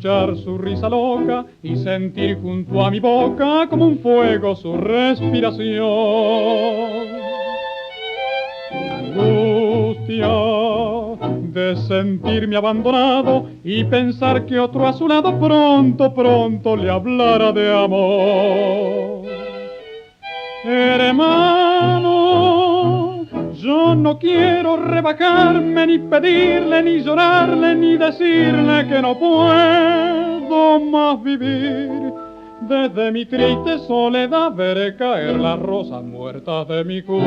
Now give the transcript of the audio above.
escuchar su risa loca y sentir junto a mi boca como un fuego su respiración. Angustia de sentirme abandonado y pensar que otro a su lado pronto le hablara de amor. Hermano, yo no quiero rebajarme, ni pedirle, ni llorarle, ni decirle que no puedo más vivir. Desde mi triste soledad veré caer las rosas muertas de mi juventud.